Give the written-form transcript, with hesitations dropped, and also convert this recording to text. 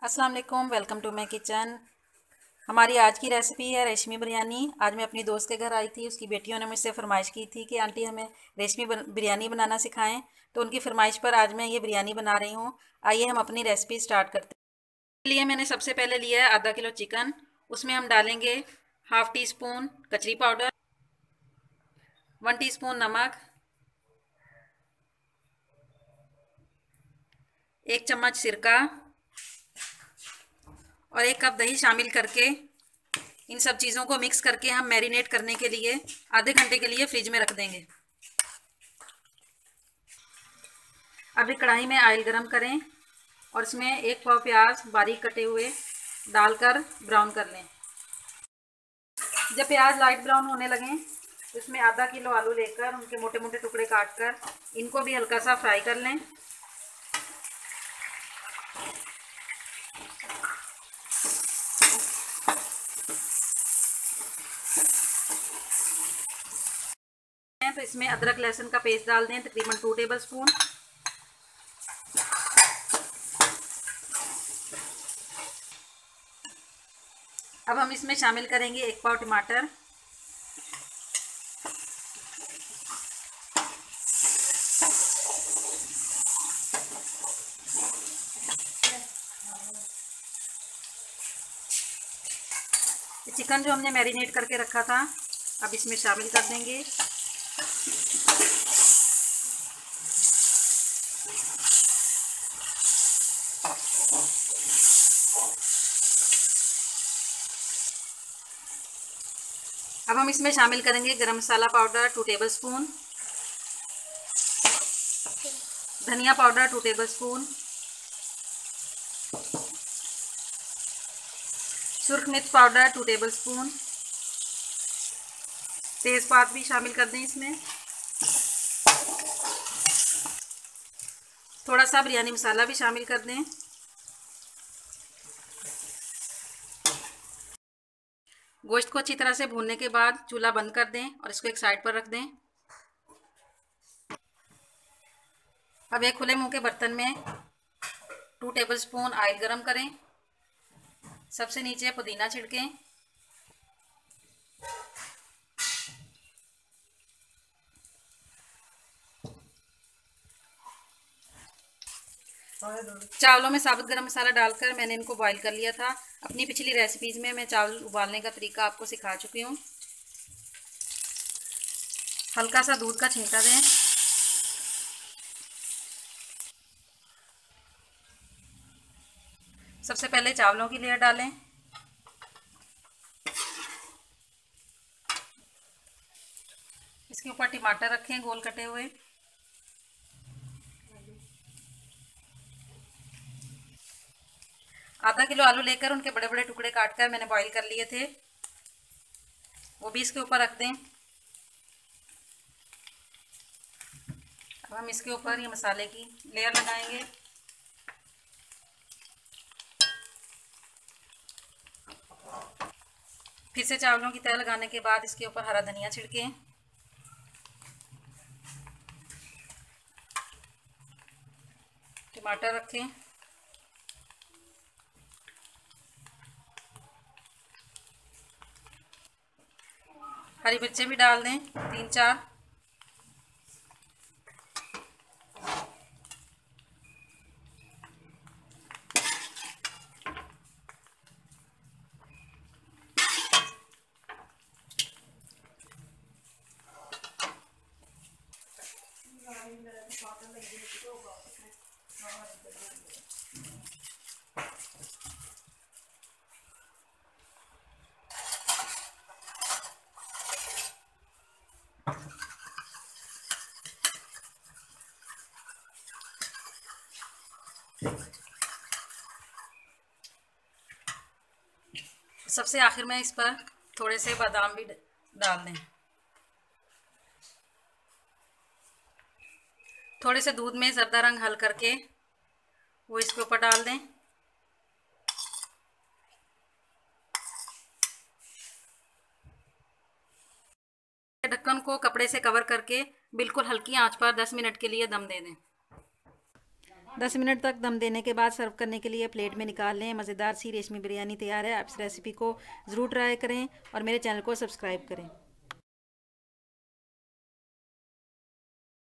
अस्सलाम वालेकुम, welcome to my kitchen. हमारी आज की रेसिपी है रेशमी बिरयानी। आज मैं अपनी दोस्त के घर आई थी, उसकी बेटियों ने मुझसे फरमाइश की थी कि आंटी हमें रेशमी बिरयानी बनाना सिखाएं। तो उनकी फरमाइश पर आज मैं ये बिरयानी बना रही हूँ। आइए हम अपनी रेसिपी स्टार्ट करते हैं। इसके लिए मैंने सबसे पहले लिया है आधा किलो चिकन। उसमें हम डालेंगे हाफ टी स्पून कचरी पाउडर, 1 टीस्पून नमक, 1 चम्मच सिरका और 1 कप दही शामिल करके इन सब चीज़ों को मिक्स करके हम मैरिनेट करने के लिए आधे घंटे के लिए फ्रिज में रख देंगे। अब एक कढ़ाई में ऑयल गरम करें और इसमें 1 पाव प्याज बारीक कटे हुए डालकर ब्राउन कर लें। जब प्याज लाइट ब्राउन होने लगें तो इसमें आधा किलो आलू लेकर उनके मोटे मोटे टुकड़े काटकर इनको भी हल्का सा फ्राई कर लें। तो इसमें अदरक लहसुन का पेस्ट डाल दें, तकरीबन 2 टेबल स्पून। अब हम इसमें शामिल करेंगे 1 पाव टमाटर, चिकन जो हमने मैरिनेट करके रखा था अब इसमें शामिल कर देंगे। अब हम इसमें शामिल करेंगे गरम मसाला पाउडर 2 टेबल स्पून, धनिया पाउडर 2 टेबल स्पून, सुर्ख मिर्च पाउडर 2 टेबल स्पून, तेज़पात भी शामिल कर दें इसमें, थोड़ा सा बिरयानी मसाला भी शामिल कर दें। गोश्त को अच्छी तरह से भूनने के बाद चूल्हा बंद कर दें और इसको एक साइड पर रख दें। अब एक खुले मुंह के बर्तन में 2 टेबल स्पून ऑयल गरम करें, सबसे नीचे पुदीना छिड़कें, चावलों में साबुत गरम मसाला डालकर मैंने इनको बॉईल कर लिया था। अपनी पिछली रेसिपीज़ में मैं चावल उबालने का तरीका आपको सिखा चुकी हूँ। हल्का सा दूध का छिंका दें। सबसे पहले चावलों की लेयर डालें, इसके ऊपर टमाटर रखें गोल कटे हुए, आधा किलो आलू लेकर उनके बड़े बड़े टुकड़े काटकर मैंने बॉईल कर लिए थे, वो भी इसके ऊपर रख दें। अब हम इसके ऊपर ये मसाले की लेयर लगाएंगे। फिर से चावलों की तह लगाने के बाद इसके ऊपर हरा धनिया छिड़कें, टमाटर रखें, हरी मिर्चें भी डाल दें 3-4, सबसे आखिर में इस पर थोड़े से बादाम भी डाल दें। थोड़े से दूध में ज़रदा रंग हल करके वो इसके ऊपर डाल दें। ढक्कन को कपड़े से कवर करके बिल्कुल हल्की आंच पर 10 मिनट के लिए दम दे दें। 10 मिनट तक दम देने के बाद सर्व करने के लिए प्लेट में निकाल लें। मज़ेदार सी रेशमी बिरयानी तैयार है। आप इस रेसिपी को ज़रूर ट्राई करें और मेरे चैनल को सब्सक्राइब करें।